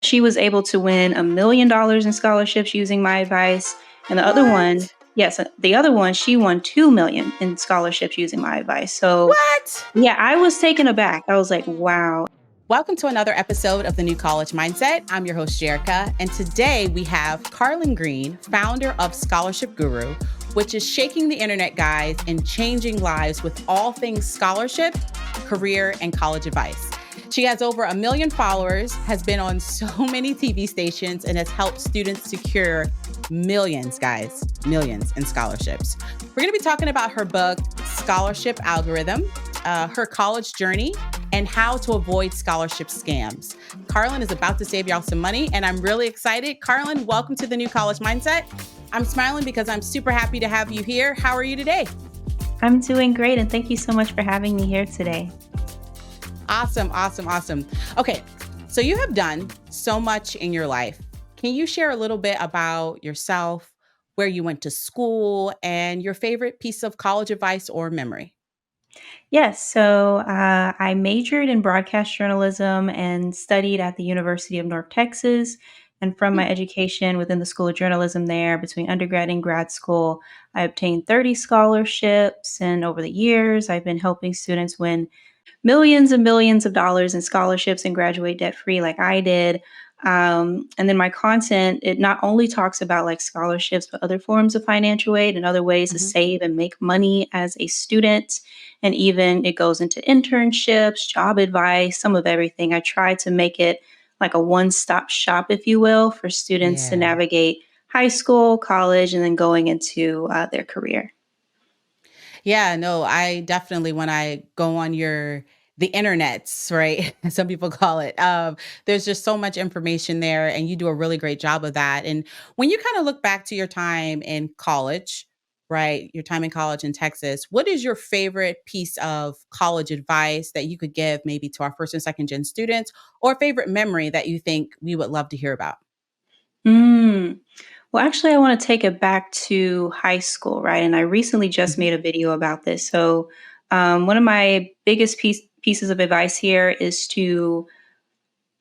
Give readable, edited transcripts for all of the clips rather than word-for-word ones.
She was able to win $1 million in scholarships using my advice. And the other one, What? yes, the other one, she won 2 million in scholarships using my advice. So What? yeah, I was taken aback. I was like, wow. Welcome to another episode of The New College Mindset. I'm your host, Jerica, and today we have Carlynn Green, founder of Scholarship Guru, which is shaking the internet, guys, and changing lives with all things scholarship, career, and college advice. She has over 1 million followers, has been on so many TV stations, and has helped students secure millions, guys, millions in scholarships. We're going to be talking about her book, Scholarship Algorithm, her college journey, and how to avoid scholarship scams. Carlynn is about to save y'all some money, and I'm really excited. Carlynn, welcome to The New College Mindset. I'm smiling because I'm super happy to have you here. How are you today? I'm doing great, and thank you so much for having me here today. Awesome. Okay, so you have done so much in your life. Can you share a little bit about yourself, where you went to school, and your favorite piece of college advice or memory? Yes, so I majored in broadcast journalism and studied at the University of North Texas. And from Hmm. my education within the School of Journalism there, between undergrad and grad school, I obtained 30 scholarships. And over the years, I've been helping students win millions and millions of dollars in scholarships and graduate debt free like I did. And then my content, it not only talks about like scholarships, but other forms of financial aid and other ways to Mhm. save and make money as a student. And even it goes into internships, job advice, some of everything. I try to make it like a one stop shop, if you will, for students to Yeah. navigate high school, college, and then going into their career. Yeah, no, I definitely, when I go on the internets, right? Some people call it, there's just so much information there and you do a really great job of that. And when you kind of look back to your time in college, right? Your time in college in Texas, what is your favorite piece of college advice that you could give maybe to our first and second gen students, or favorite memory that you think we would love to hear about? Mm. Well, actually, I want to take it back to high school, right? And I recently just Mhm. made a video about this. So, one of my biggest pieces of advice here is to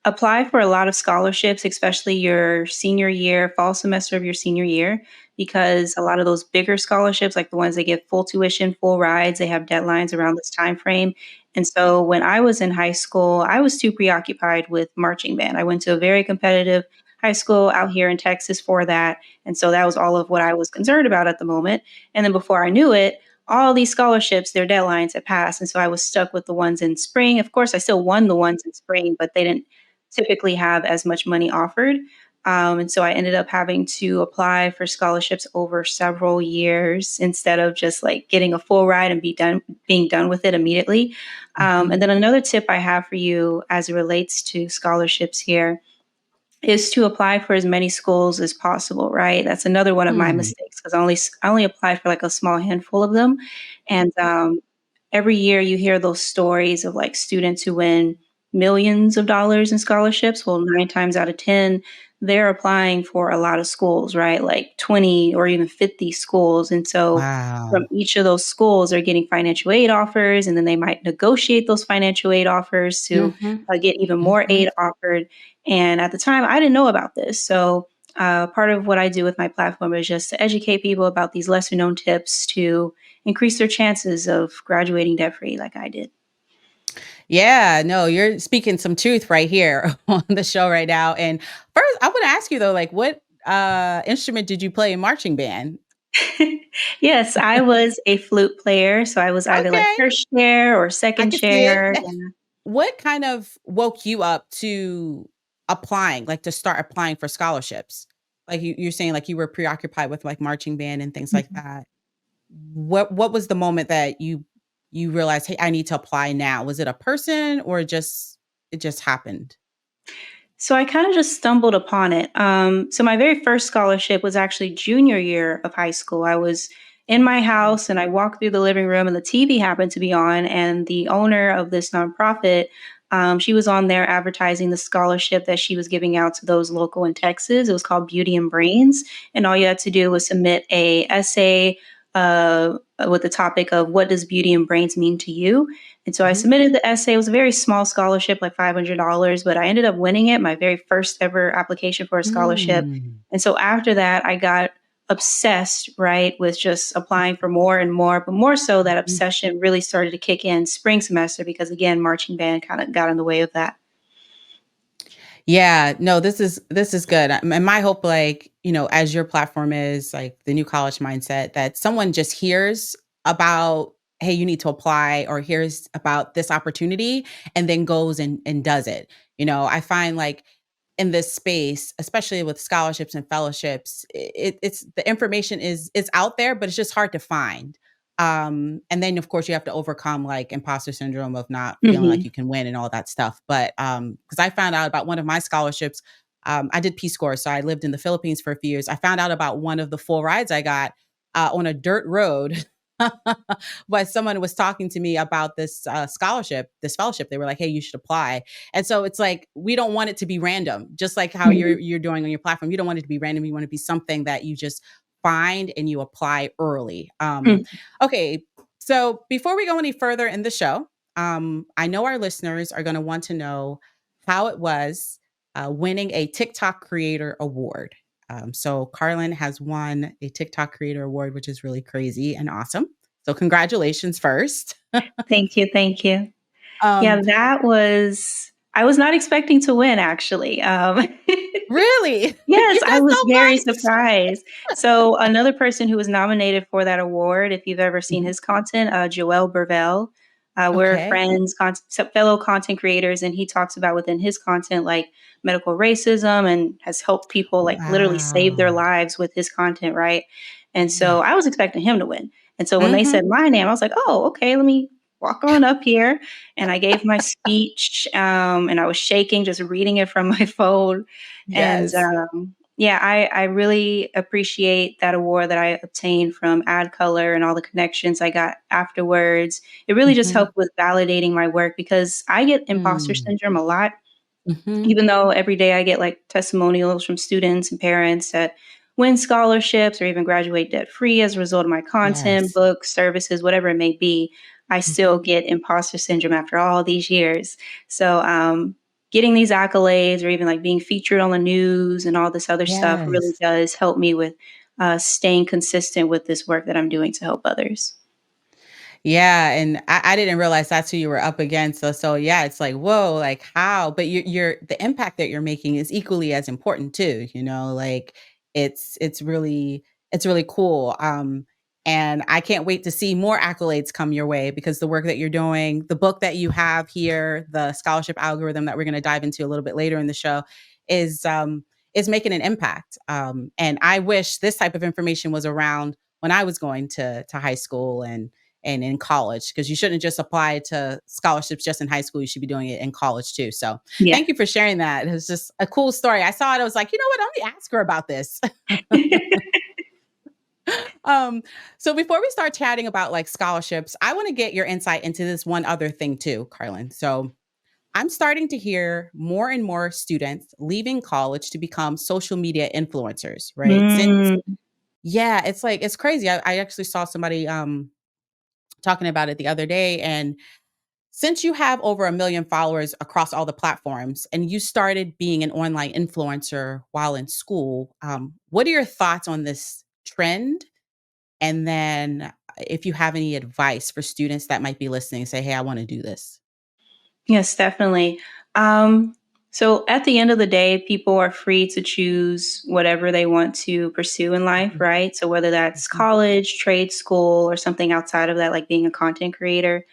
apply for a lot of scholarships, especially your senior year, fall semester of your senior year, because a lot of those bigger scholarships, like the ones that give full tuition, full rides, they have deadlines around this time frame. And so when I was in high school, I was too preoccupied with marching band. I went to a very competitive high school out here in Texas for that. And so that was all of what I was concerned about at the moment. And then before I knew it, all these scholarships, their deadlines had passed. And so I was stuck with the ones in spring. Of course, I still won the ones in spring, but they didn't typically have as much money offered. And so I ended up having to apply for scholarships over several years instead of just like getting a full ride and being done with it immediately. And Mhm. then another tip I have for you as it relates to scholarships here is to apply for as many schools as possible, right? That's another one of my Hmm. mistakes because I only applied for like a small handful of them, and every year you hear those stories of like students who win millions of dollars in scholarships. Well, 9 times out of 10, they're applying for a lot of schools, right? Like 20 or even 50 schools. And so from Wow. each of those schools, they're getting financial aid offers, and then they might negotiate those financial aid offers to Mhm. get even more Mhm. aid offered. And at the time, I didn't know about this. So part of what I do with my platform is just to educate people about these lesser known tips to increase their chances of graduating debt free, like I did. Yeah, no, you're speaking some truth right here on the show right now. And first, I want to ask you though, like, what instrument did you play in marching band? Yes, I was a flute player. So I was either like Okay, first chair or I second can see it. chair. Yeah. What kind of woke you up to applying, like to start applying for scholarships? Like you're saying, like you were preoccupied with like marching band and things like Mhm. that. What was the moment that you realized, hey, I need to apply now? Was it a person or just it just happened? So I kind of just stumbled upon it. So my very first scholarship was actually junior year of high school. I was in my house and I walked through the living room and the TV happened to be on, and the owner of this nonprofit, she was on there advertising the scholarship that she was giving out to those local in Texas. It was called Beauty and Brains, and all you had to do was submit a essay, with the topic of what does beauty and brains mean to you. And so I Mhm. submitted the essay. It was a very small scholarship, like $500, but I ended up winning it, my very first ever application for a scholarship. Mm. And so after that, I got obsessed, right, with just applying for more and more, but more so that Mhm. obsession really started to kick in spring semester because, again, marching band kind of got in the way of that. Yeah, no, this is good. And my hope, like, as your platform is like the new college mindset, that someone just hears about, hey, you need to apply, or hears about this opportunity and then goes and does it. I find like in this space, especially with scholarships and fellowships, it's the information is out there, but it's just hard to find. And then of course you have to overcome like imposter syndrome of not feeling like Hmm. you can win and all that stuff. But because I found out about one of my scholarships, I did Peace Corps, so I lived in the Philippines for a few years. I found out about one of the full rides I got on a dirt road. But someone was talking to me about this scholarship, this fellowship. They were like, "Hey, you should apply." And so it's like we don't want it to be random, just like how Hmm. you're doing on your platform. You don't want it to be random. You want it to be something that you just find and you apply early. Okay, so before we go any further in the show, I know our listeners are going to want to know how it was winning a TikTok Creator Award. So Carlin has won a TikTok Creator Award, which is really crazy and awesome. So congratulations first. Thank you. Thank you. um, Yeah, I was not expecting to win actually. really, Yes, you I got was so very much. surprised. So another person who was nominated for that award, if you've ever seen Mhm. his content, Joel Burvell, we're Okay. friends, fellow content creators, and he talks about within his content like medical racism and has helped people like literally save their Wow. lives with his content, right? And Yeah. so I was expecting him to win. And so when they Mhm. said my name, I was like, oh, okay, let me walk on up here. And I gave my speech, and I was shaking just reading it from my phone. And Yes. yeah, I really appreciate that award that I obtained from Ad Color and all the connections I got afterwards. It really just Mhm. helped with validating my work because I get imposter Mm. syndrome a lot. Mhm. Even though every day I get like testimonials from students and parents that win scholarships or even graduate debt free as a result of my content, Yes. books, services, whatever it may be, I still Mhm. get imposter syndrome after all these years. So, getting these accolades or even like being featured on the news and all this other stuff really Yes. does help me with staying consistent with this work that I'm doing to help others. Yeah, and I didn't realize that's who you were up against. So yeah, it's like, whoa, like how? But you're the impact that you're making is equally as important too. Like it's really it's really cool. And I can't wait to see more accolades come your way because the work that you're doing, the book that you have here, the scholarship algorithm that we're going to dive into a little bit later in the show, is is making an impact. And I wish this type of information was around when I was going to high school and in college because you shouldn't just apply to scholarships just in high school. You should be doing it in college too. So Yeah. thank you for sharing that. It was just a cool story. I saw it. I was like, you know what? Let me ask her about this. um, so before we start chatting about like scholarships, I want to get your insight into this one other thing too, Carlin. So I'm starting to hear more and more students leaving college to become social media influencers, right? Since Mm, yeah, it's like it's crazy. I actually saw somebody talking about it the other day, and since you have over 1 million followers across all the platforms and you started being an online influencer while in school, what are your thoughts on this trend? And then if you have any advice for students that might be listening, say, hey, I want to do this. yes, definitely. Um, so at the end of the day, people are free to choose whatever they want to pursue in life, Mhm, right? So whether that's mhm, college, trade school, or something outside of that, like being a content creator.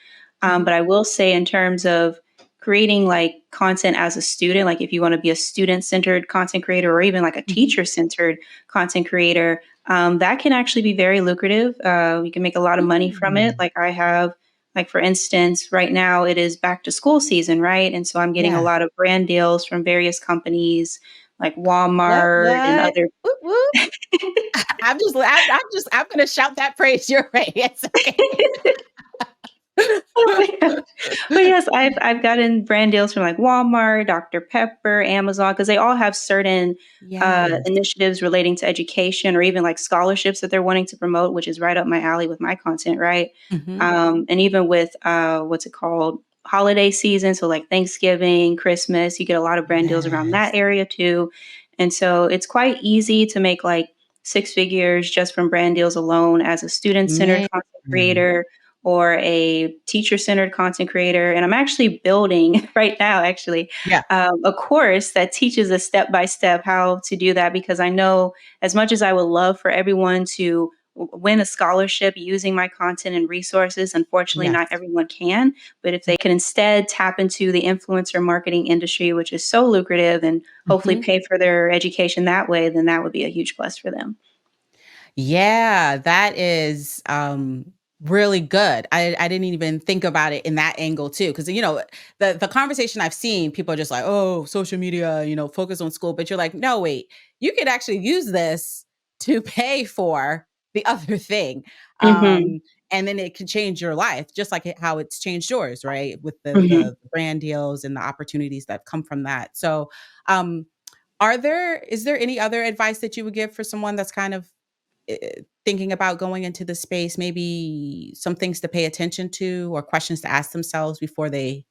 mhm, But I will say, in terms of creating like content as a student, like if you want to be a student centered content creator or even like a mhm, teacher centered content creator, that can actually be very lucrative. You can make a lot of money from it. mm. Like I have like, for instance, right now it is back to school season, right? And so I'm getting a Yeah. lot of brand deals from various companies like What? Walmart and What? other. Whoop, whoop. I'm just, I'm going to shout that praise your way. It's okay. Oh my gosh. But yes, I've gotten brand deals from like Walmart, Dr. Pepper, Amazon, because they all have certain Yes. initiatives relating to education or even like scholarships that they're wanting to promote, which is right up my alley with my content, right? Mhm. And even with what's it called? Holiday season. So like Thanksgiving, Christmas, you get a lot of brand deals around Yes. that area too. And so it's quite easy to make like six figures just from brand deals alone as a student centered Man. content creator or a teacher-centered content creator. And I'm actually building right now, actually, Yeah. a course that teaches us step by step how to do that. Because I know as much as I would love for everyone to win a scholarship using my content and resources, unfortunately, Yes. not everyone can. But if they can instead tap into the influencer marketing industry, which is so lucrative, and hopefully Mhm. pay for their education that way, then that would be a huge plus for them. Yeah, that is really good. I didn't even think about it in that angle too, because the conversation I've seen, people are just like, oh, social media, focus on school, but you're like, no, wait, you could actually use this to pay for the other thing, Hmm. and then it can change your life, just like how it's changed yours, right? With Hmm. the brand deals and the opportunities that come from that. So, um, is there any other advice that you would give for someone that's kind of thinking about going into the space, maybe some things to pay attention to or questions to ask themselves before they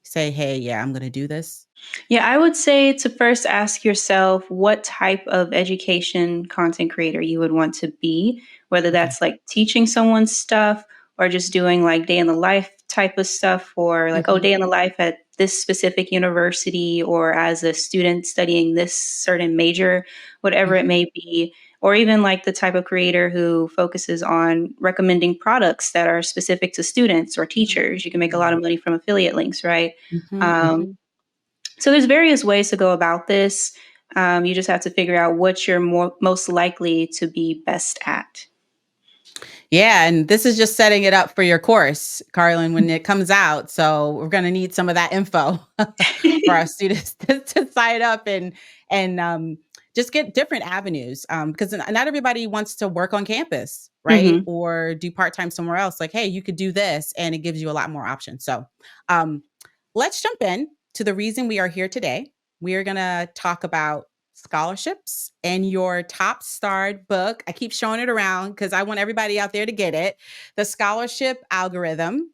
say, "Hey, yeah, I'm gonna do this"? Yeah, I would say to first ask yourself what type of education content creator you would want to be, whether Okay. that's like teaching someone stuff or just doing like day in the life type of stuff, or like, oh, Mhm, day in the life at this specific university or as a student studying this certain major, whatever it mhm. may be. Or even like the type of creator who focuses on recommending products that are specific to students or teachers. You can make a lot Mm. of money from affiliate links, right? Mhm, Um, mhm. so there's various ways to go about this. You just have to figure out what you're most likely to be best at. Yeah, and this is just setting it up for your course, Carlin, when it comes out. So we're going to need some of that info for our students to sign up and just get different avenues. Because not everybody wants to work on campus, right? Hmm. Or do part time somewhere else. Like, hey, you could do this, and it gives you a lot more options. So, um, let's jump in to the reason we are here today. We are going to talk about scholarships and your top starred book. I keep showing it around because I want everybody out there to get it. The Scholarship Algorithm.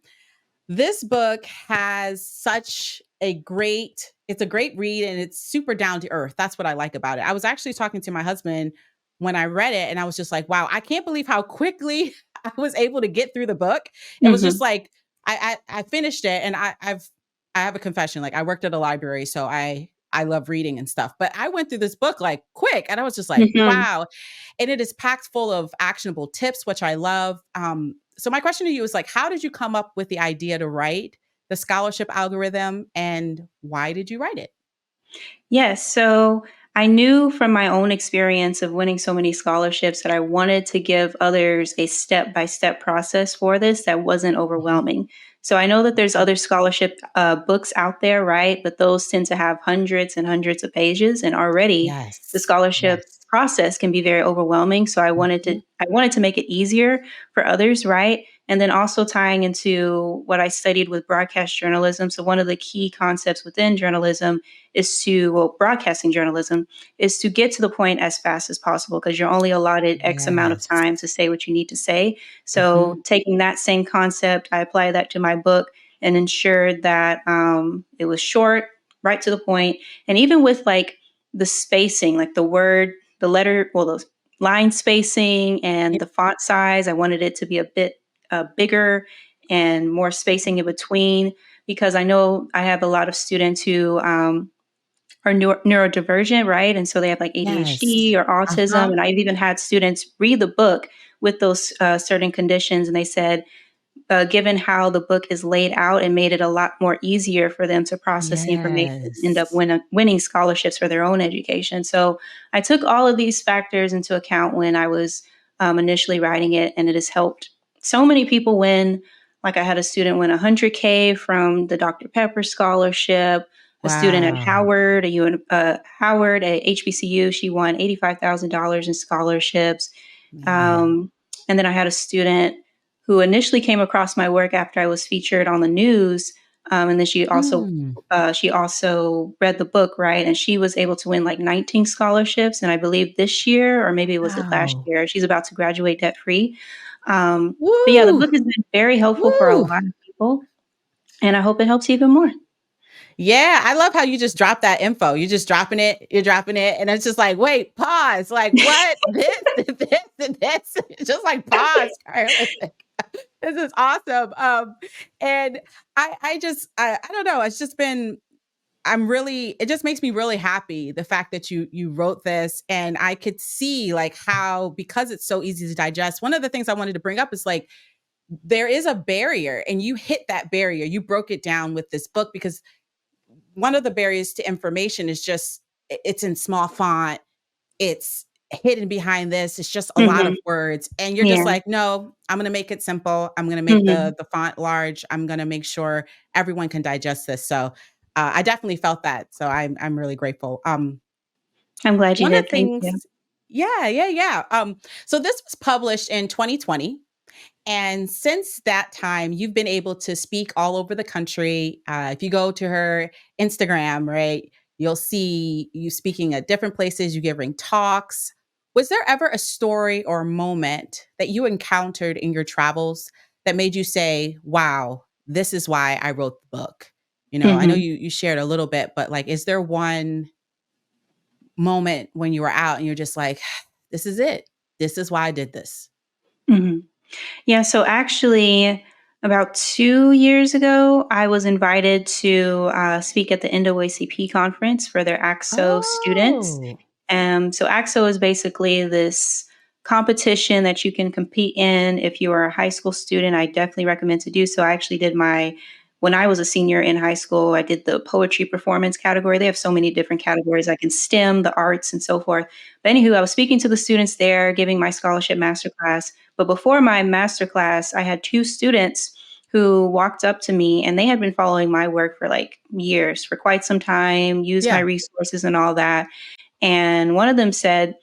This book has such a great it's a great read and it's super down to earth. That's what I like about it. I was actually talking to my husband when I read it and I was just like, wow, I can't believe how quickly I was able to get through the book. It was just Hmm. like I finished it and I have a confession. Like I worked at a library, so I love reading and stuff. But I went through this book like quick and I was just like, Hmm. wow. And it is packed full of actionable tips, which I love. So my question to you is like, how did you come up with the idea to write the scholarship algorithm and why did you write it? Yes. So I knew from my own experience of winning so many scholarships that I wanted to give others a step by step process for this that wasn't Mhm, overwhelming. So I know that there's mhm. other scholarship books out there, right? But those tend to have hundreds and hundreds of pages, and already the Yes. scholarship Yes. process can be very overwhelming. So Mhm. I wanted to make it easier for others, right? And then also tying into what I studied with broadcast journalism. So one of the key concepts within journalism is to, well, broadcasting journalism is to get to the point as fast as possible because you're only allotted X amount of Yes. time to say what you need to say. So, Mhm. taking that same concept, I applied that to my book and ensured that it was short, right to the point, and even with like the spacing, like the word, the letter, well, the line spacing Yeah. and the font size, I wanted it to be a bit bigger and more spacing in between because I know I have a lot of students who are neurodivergent, right? And so they have like Yes. ADHD or autism. Uh-huh. And I've even had students read the book with those certain conditions, and they said, given how the book is laid out, it made it a lot more easier for them to process the information and end up Yes. winning scholarships for their own education. So I took all of these factors into account when I was initially writing it, and it has helped so many people win. Like I had a student win 100K from the Dr. Pepper scholarship. A student at Wow. Howard, Howard at HBCU, she won $85,000 in scholarships. Man. Um, and then I had a student who initially came across my work after I was featured on the news. And then Mm. she also read the book, right? And she was able to win like 19 scholarships. And I believe this year, or maybe it was it last Wow. year, she's about to graduate debt free. But yeah, the Woo! book has been very helpful for a Woo! lot of people, and I hope it helps even more. Yeah, I love how you just drop that info. You're dropping it, and it's just like, wait, pause. Like, what? This. Just like pause, Carlynn. This is awesome. And I don't know. It's just been it just makes me really happy the fact that you wrote this, and I could see like how, because it's so easy to digest. One of the things I wanted to bring up is like there is a barrier, and you hit that barrier. You broke it down with this book because one of the barriers to information is just it's in small font, it's hidden behind this, it's just a lot of Mhm. words, and you're just Yeah. like, no, I'm going to make it simple, I'm going to make Mhm. the font large, I'm going to make sure everyone can digest this. So I definitely felt that, so I'm really grateful. I'm glad you One of did. the Thank you. things, yeah. So this was published in 2020, and since that time, you've been able to speak all over the country. If you go to her Instagram, right, you'll see you speaking at different places, you giving talks. Was there ever a story or a moment that you encountered in your travels that made you say, wow, this is why I wrote the book? You know, I know Mhm. you shared a little bit, but like, is there one moment when you were out and you're just like, this is it? This is why I did this. Mhm. Yeah, so actually, about 2 years ago, I was invited to, speak at the NAACP conference for their AXO students. Oh. So AXO is basically this competition that you can compete in if you are a high school student. I definitely recommend to do so. I actually did my when I was a senior in high school, I did the poetry performance category. They have so many different categories, like in STEM, the arts, and so forth. But anywho, I was speaking to the students there, giving my scholarship masterclass. But before my masterclass, I had two students who walked up to me and they had been following my work for like years, for quite some time, used my Yeah. resources and all that. And one of them said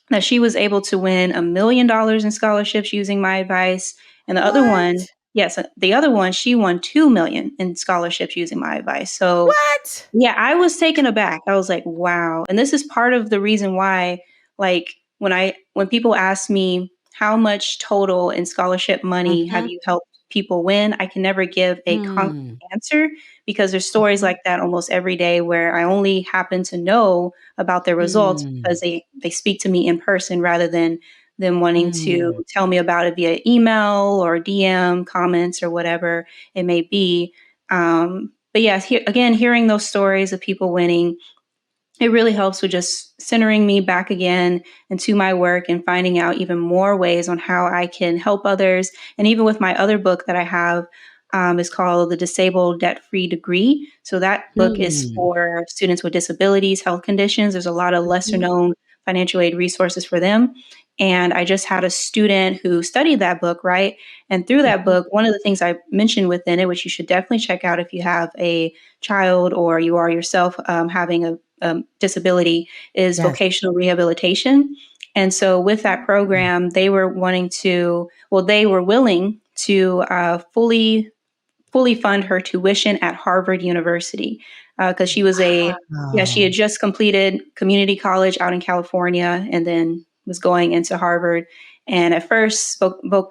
that she was able to win $1 million in scholarships using my advice. And the other one, What? yes, the other one, she won 2 million in scholarships using my advice. So What? yeah, I was taken aback. I was like, "Wow." And this is part of the reason why, like, when people ask me, "How much total in scholarship money have Mhm. you helped people win?" I can never give a concrete Hmm. answer because there's stories Mhm. like that almost every day where I only happen to know about their results because Mm. they speak to me in person rather than them wanting to Mm. tell me about it via email or DM comments or whatever it may be. But yeah, again, hearing those stories of people winning, it really helps with just centering me back again into my work and finding out even more ways on how I can help others. And even with my other book that I have, is called The Disabled Debt Free Degree. So that book is Hmm. for students with disabilities, health conditions. There's a lot of lesser Mhm. known financial aid resources for them. And I just had a student who studied that book, right? And through that Mhm. book, one of the things I mentioned within it, which you should definitely check out if you have a child or you are yourself having a disability, is Yes. vocational rehabilitation. And so, with that Mm. program, they were willing to fully fund her tuition at Harvard University because she had Wow. just completed community college out in California and then was going into Harvard. And at first, oh my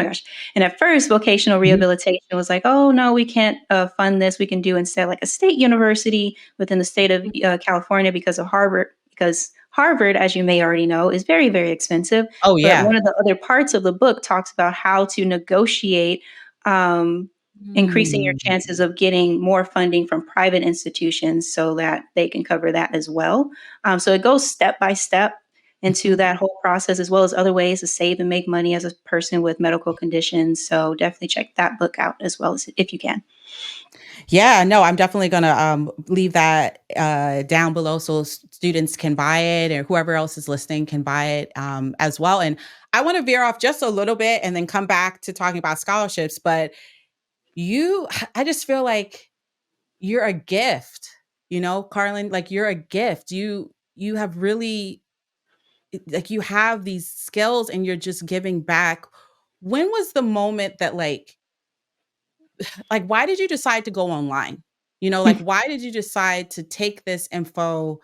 gosh. And at first, vocational Mhm. rehabilitation was like, oh, no, we can't fund this. We can do instead like a state university within the state of California because Harvard, as you may already know, is very, very expensive. Oh, But yeah. one of the other parts of the book talks about how to negotiate um, increasing your Mm. chances of getting more funding from private institutions so that they can cover that as well. So it goes step by step into Mhm. that whole process, as well as other ways to save and make money as a person with medical conditions. So definitely check that book out as well as if you can. Yeah, no, I'm definitely gonna leave that down below so students can buy it, or whoever else is listening can buy it as well. And I want to veer off just a little bit and then come back to talking about scholarships. But you, I just feel like you're a gift, you know, Carlynn. Like you're a gift. You have really like you have these skills and you're just giving back when was the moment that why did you decide to go online? Like why did you decide to take this info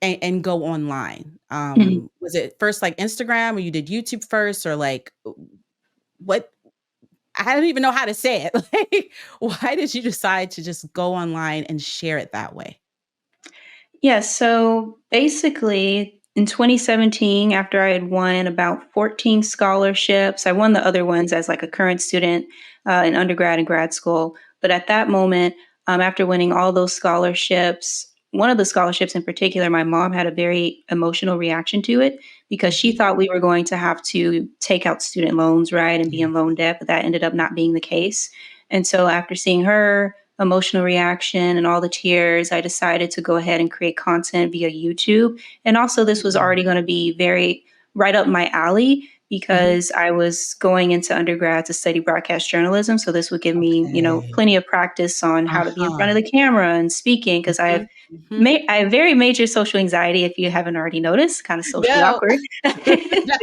and go online? Was it first like Instagram or you did YouTube first or like what I don't even know how to say it. Like, why did you decide to just go online and share it that way? Yes. So basically, in 2017, after I had won about 14 scholarships, I won the other ones as like a current student in undergrad and grad school. But at that moment, after winning all those scholarships, one of the scholarships in particular, my mom had a very emotional reaction to it because she Mhm. thought we were going to have to take out student loans, right, and be Yeah. in loan debt, but that ended up not being the case. And so after seeing her emotional reaction and all the tears, I decided to go ahead and create content via YouTube. And also, this was Mm. already going to be very right up my alley Mhm. because I was going into undergrad to study broadcast journalism. So this would give me, Okay. plenty of practice on how to be in front of Uh-huh. the camera and speaking because Mhm. Mhm. I have very major social anxiety. If you haven't already noticed, kind of socially No. awkward. No.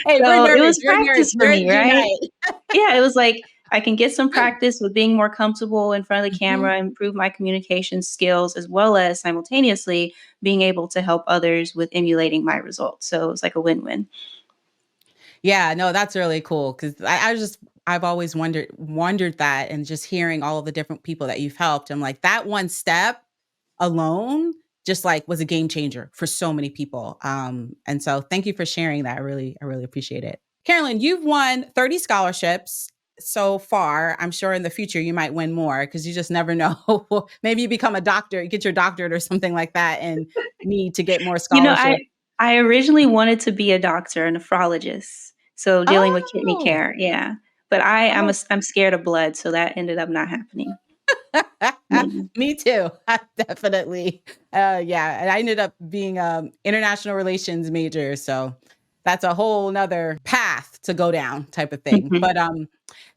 Hey, we're So it nerds. was We're nerds. practice for Nerds me, right? unite. Yeah, it was like I can get some practice with being more comfortable in front of the Mhm. camera, improve my communication skills, as well as simultaneously being able to help others with emulating my results. So it was like a win-win. Yeah, no, that's really cool because I've always wondered that and just hearing all of the different people that you've helped. I'm like, that one step alone just like was a game changer for so many people. And so thank you for sharing that. I really appreciate it. Carolyn, you've won 30 scholarships so far. I'm sure in the future you might win more because you just never know. Maybe you become a doctor, you get your doctorate or something like that and need to get more You know, scholarships. I originally wanted to be a doctor, a nephrologist, so dealing with kidney Oh, care, yeah. But oh, I'm scared of blood, so that ended up not happening. Yeah. me too. Definitely. Yeah. And I ended up being international relations major. So that's a whole nother path to go down type of thing. Mhm, But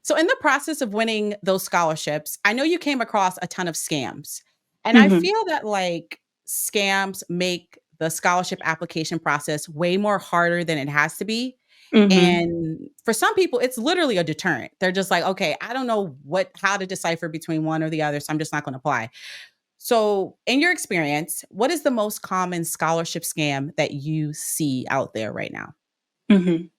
so in the process of winning those scholarships, I know you came across a ton of scams. And I mhm, feel that like scams make the scholarship application process way more harder than it has to be. mhm, And for some people, it's literally a deterrent. They're just like, okay, I don't know how to decipher between one or the other, so I'm just not going to apply. So, in your experience, what is the most common scholarship scam that you see out there right now? mhm.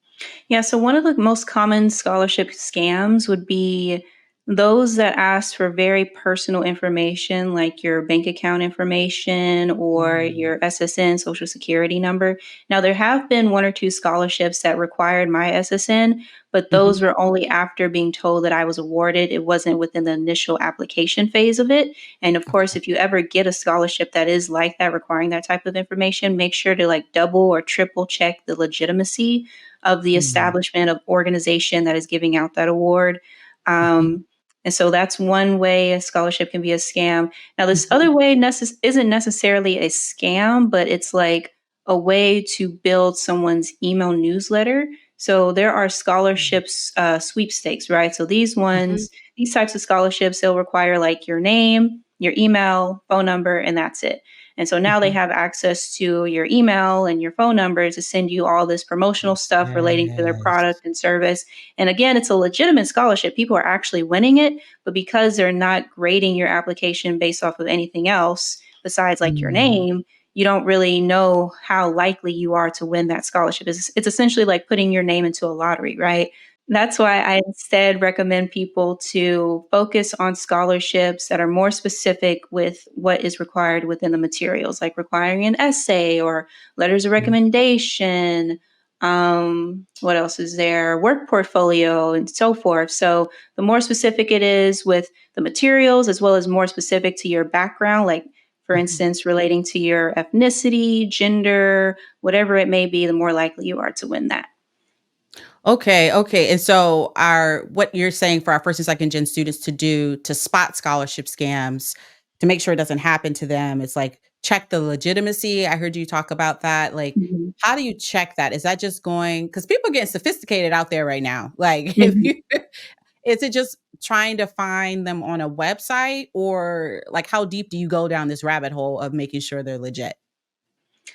Yeah, so one of the most common scholarship scams would be those that ask for very personal information, like your bank account information or Mm, your SSN, social security number. Now, there have been one or two scholarships that required my SSN, but mhm, those were only after being told that I was awarded. It wasn't within the initial application phase of it. And of course, okay. if you ever get a scholarship that is like that, requiring that type of information, make sure to like double or triple check the legitimacy of the Mm, establishment of organization that is giving out that award. mhm, Um, and so that's one way a scholarship can be a scam. Now, this mhm, other way isn't necessarily a scam, but it's like a way to build someone's email newsletter. So there are mm, scholarships sweepstakes, right? So mhm, these types of scholarships, they'll require like your name, your email, phone number, and that's it. And so now they mhm. have access to your email and your phone number to send you all this promotional stuff relating to their Yes. product and service. And again, it's a legitimate scholarship. People are actually winning it, but because they're not grading your application based off of anything else besides like your Mm, name, you don't really know how likely you are to win that scholarship. It's essentially like putting your name into a lottery, right? That's why I instead recommend people to focus on scholarships that are more specific with what is required within the materials, like requiring an essay or letters of mm, recommendation. What else is there? Work portfolio and so forth. So, the more specific it is with the materials, as well as more specific to your background, like for mhm. instance, relating to your ethnicity, gender, whatever it may be, the more likely you are to win that. Okay, okay. And so our what you're saying for our first and second gen students to do to spot scholarship scams, to make sure it doesn't happen to them, it's like check the legitimacy. I heard you talk about that. Like, Mhm. how do you check that? Is that just going because people are getting sophisticated out there right now? Like, if Mhm. you is it just trying to find them on a website or like how deep do you go down this rabbit hole of making sure they're legit?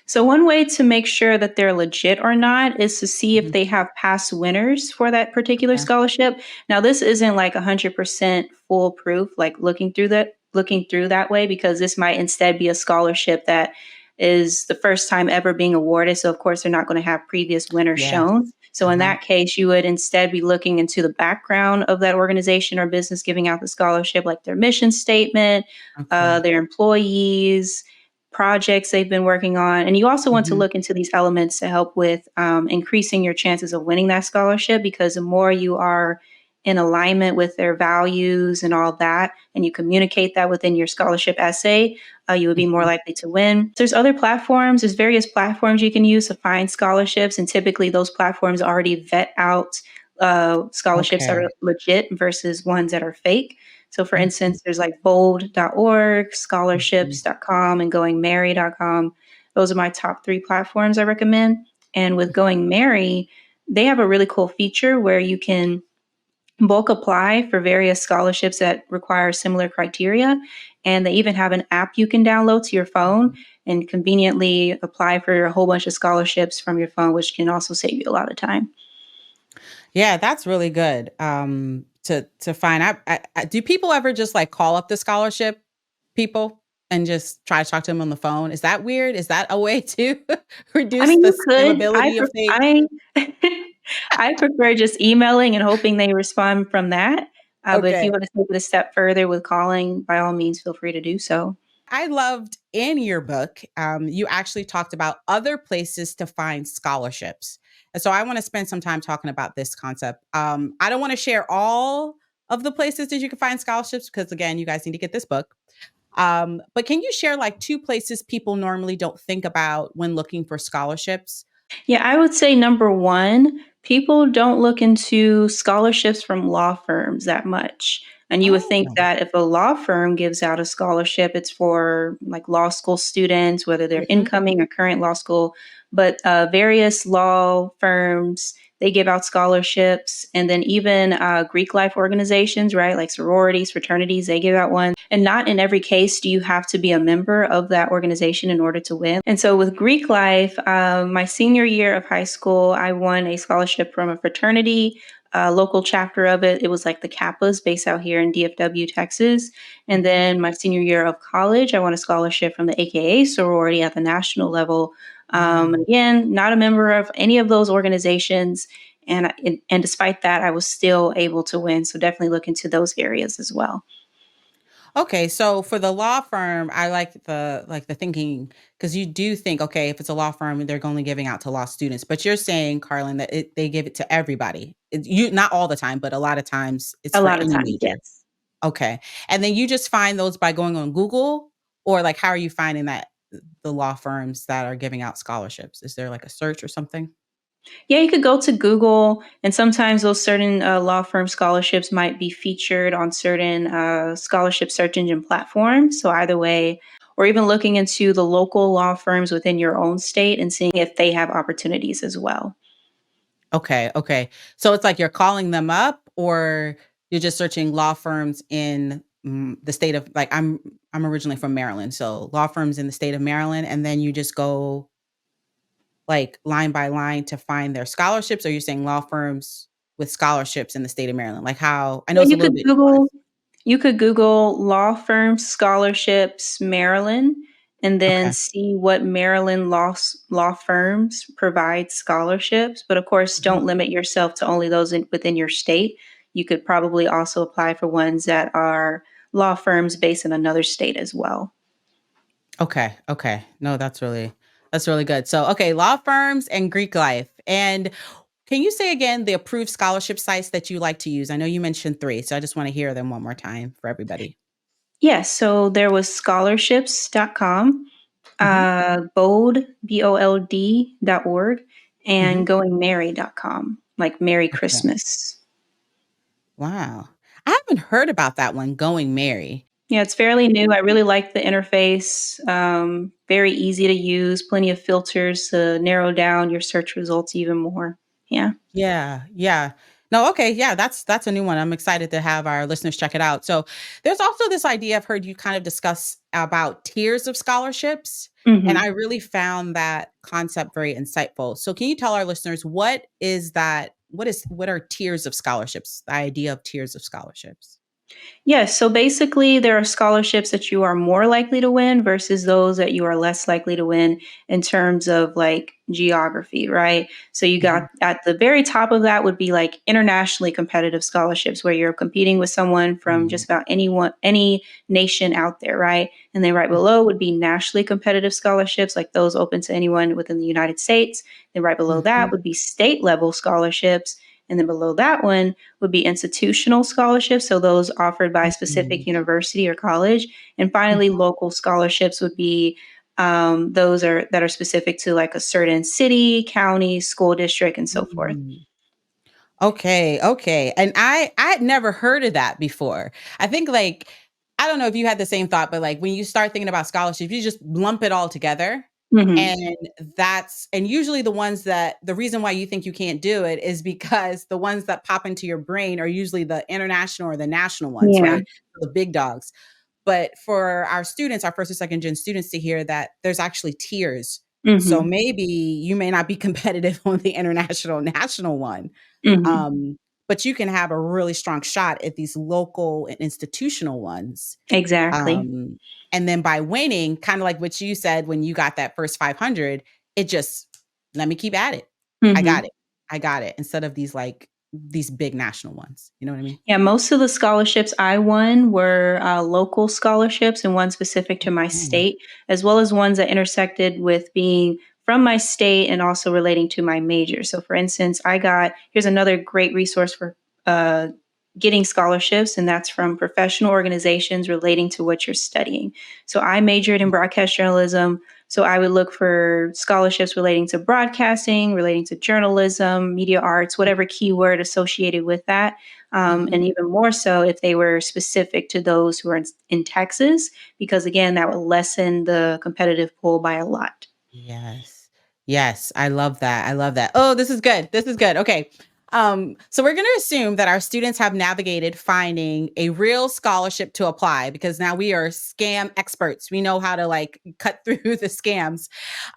So one way to make sure that they're legit or not is to see if Mhm. they have past winners for that particular Okay. scholarship. Now this isn't like 100% foolproof, like looking through that way, because this might instead be a scholarship that is the first time ever being awarded. So of course they're not going to have previous winners Yes. shown. So in Uh-huh. that case, you would instead be looking into the background of that organization or business giving out the scholarship, like their mission statement, Okay. their employees, projects they've been working on. And you also want to Mhm. look into these elements to help with increasing your chances of winning that scholarship, because the more you are in alignment with their values and all that, and you communicate that within your scholarship essay, you would be more Mhm. likely to win. There's various platforms you can use to find scholarships, and typically those platforms already vet out scholarships that Okay. are legit versus ones that are fake. So, for Mhm. instance, there's like bold.org, Mhm. scholarships.com, and goingmerry.com. Those are my top three platforms I recommend. And with Going Merry, they have a really cool feature where you can bulk apply for various scholarships that require similar criteria. And they even have an app you can download to your phone and conveniently apply for a whole bunch of scholarships from your phone, which can also save you a lot of time. Yeah, that's really good. To find out. Do people ever just like call up the scholarship people and just try to talk to them on the phone? Is that weird? Is that a way to I reduce mean, the you could. scalability of things? I prefer just emailing and hoping they respond from that. But if you Okay. want to take it a step further with calling, by all means, feel free to do so. I loved in your book, you actually talked about other places to find scholarships. And so I want to spend some time talking about this concept. I don't want to share all of the places that you can find scholarships because, again, you guys need to get this book. But can you share like two places people normally don't think about when looking for scholarships? Yeah, I would say number one, people don't look into scholarships from law firms that much. And you would think Oh, that if a law firm gives out a scholarship, it's for like law school students, whether they're hmm incoming or current law school. But various law firms, they give out scholarships. And then even Greek life organizations, right? Like sororities, fraternities, they give out one. And not in every case do you have to be a member of that organization in order to win. And so with Greek life, my senior year of high school, I won a scholarship from a fraternity, local chapter of it. It was like the Kappas based out here in DFW, Texas. And hmm then my senior year of college, I won a scholarship from the AKA sorority at the national level. wow. Again, not a member of any of those organizations. And despite that, I was still able to win. So definitely look into those areas as well. Okay, so for the law firm, I like the thinking because you do think, okay, if it's a law firm, they're only giving out to law students. But you're saying, Carlin, that they give it to everybody. You not all the time, but a lot of times it's A for lot of any times, major. yes. Okay, and then you just find those by going on Google, or like how are you finding that the law firms that are giving out scholarships? Is there like a search or something? Yeah, you could go to Google, and sometimes those certain law firm scholarships might be featured on certain scholarship search engine platforms. So, either way, or even looking into the local law firms within your own state and seeing if they have opportunities as well. Okay, okay. So it's like you're calling them up or you're just searching law firms in the state of like I'm originally from Maryland. So law firms in the state of Maryland and then you just go like line by line to find their scholarships or you're saying law firms with scholarships in the state of Maryland. Like how I know Yeah, it's a little bit nuanced. You could Google law firm scholarships Maryland and then Okay. see what Maryland law firms provide scholarships. But of course, Mhm. don't limit yourself to only those within your state. You could probably also apply for ones that are law firms based in another state as well. Okay, okay. No, that's really good. So, okay, law firms and Greek life. And can you say again the approved scholarship sites that you like to use? I know you mentioned 3, so I just want to hear them one more time for everybody. Yes, so there was scholarships.com, Mhm. bold.org, Mhm. and goingmerry.com, like Merry Okay. Christmas. Wow. I haven't heard about that one, Going Mary. Yeah, it's fairly new. I really like the interface. Very easy to use, plenty of filters to narrow down your search results even more. Yeah. Yeah, yeah. No, okay, yeah, that's a new one. I'm excited to have our listeners check it out. So, there's also this idea I've heard you kind of discuss about tiers of scholarships, and I Hmm. really found that concept very insightful. So, can you tell our listeners what is that? What are tiers of scholarships? The idea of tiers of scholarships. Yes. So basically, there are scholarships that you are more likely to win versus those that you are less likely to win in terms of like geography, right? So you got Mhm, at the very top of that would be like internationally competitive scholarships where you're competing with someone from mhm, just about any nation out there, right? And then right mhm, below would be nationally competitive scholarships, like those open to anyone within the United States. Then right below that mhm, would be state level scholarships. And then below that one would be institutional scholarships, so those offered by a mhm, specific university or college. And finally, mhm, local scholarships would be those are that are specific to like a certain city, county, school district, and so forth. mhm. Okay, okay. And I had never heard of that before. I think like I don't know if you had the same thought, but like when you start thinking about scholarships, you just lump it all together. Hmm. And and usually the ones that the reason why you think you can't do it is because the ones that pop into your brain are usually the international or the national ones, Yeah. right? The big dogs. But for our students, our first or second gen students to hear that there's actually tiers. So Hmm. maybe you may not be competitive on the international national one, Hmm. um, but you can have a really strong shot at these local and institutional ones. Exactly. Um, and then by winning, kind of like what you said when you got that first 500, it just let me keep at it. I got Hmm. it. I got it. Instead of these big national ones. You know what I mean? Yeah, most of the scholarships I won were local scholarships and one specific to my Okay. state, as well as ones that intersected with being from my state and also relating to my major. So, for instance, here's another great resource for uh, getting scholarships, and that's from professional organizations relating to what you're studying. So, I majored in broadcast journalism. So, I would look for scholarships relating to broadcasting, relating to journalism, media arts, whatever keyword associated with that, and Mhm. even more so if they were specific to those who are in Texas, because again, that would lessen the competitive pool by a lot. Yes. Yes, I love that, I love that. Oh, this is good, this is good, okay. So we're gonna assume that our students have navigated finding a real scholarship to apply because now we are scam experts. We know how to, like, cut through the scams,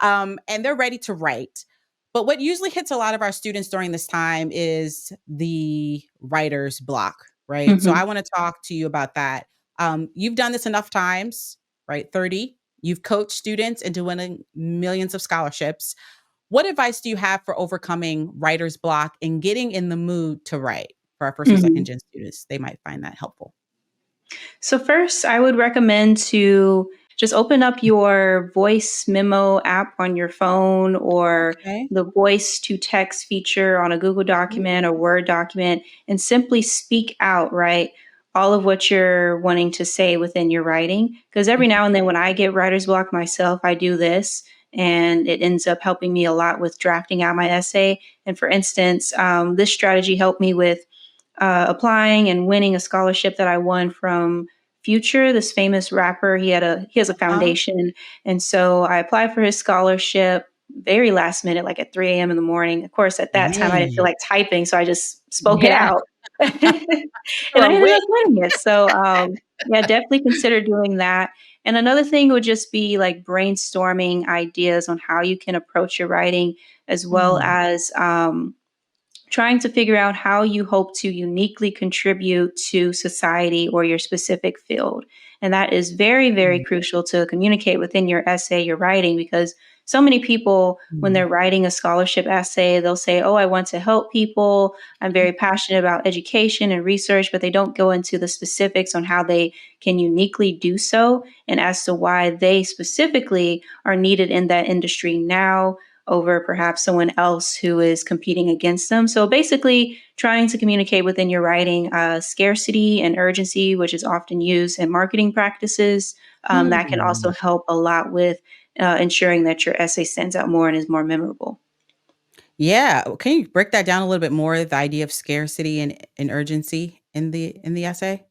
and they're ready to write. But what usually hits a lot of our students during this time is the writer's block, right? So I Hmm. wanna talk to you about that. You've done this enough times, right? 30. You've coached students into winning millions of scholarships. What advice do you have for overcoming writer's block and getting in the mood to write for our first or second Hmm. gen students? They might find that helpful. So, first, I would recommend to just open up your voice memo app on your phone or Okay. the voice to text feature on a Google document or Word document and simply speak out, right? All of what you're wanting to say within your writing. Because every Mhm. now and then, when I get writer's block myself, I do this and it ends up helping me a lot with drafting out my essay. And for instance, this strategy helped me with applying and winning a scholarship that I won from Future, this famous rapper. He has a Uh-huh. foundation, and so I applied for his scholarship very last minute, like at 3 a.m. in the morning. Of course, at that time I didn't feel Man. like typing, so I just spoke it Yeah. out, and I Or ended wait. up winning it. So yeah, definitely consider doing that. And another thing would just be like brainstorming ideas on how you can approach your writing, as well Mm, as trying to figure out how you hope to uniquely contribute to society or your specific field. And that is very, very mm, crucial to communicate within your essay, your writing, because so many people, when mm, they're writing a scholarship essay, they'll say, oh, I want to help people. I'm mhm, very passionate about education and research, but they don't go into the specifics on how they can uniquely do so and as to why they specifically are needed in that industry now over perhaps someone else who is competing against them. So basically, trying to communicate within your writing scarcity and urgency, which is often used in marketing practices, that can also mm. help a lot with ensuring that your essay stands out more and is more memorable. Yeah. Can you break that down a little bit more? The idea of scarcity and urgency in the essay?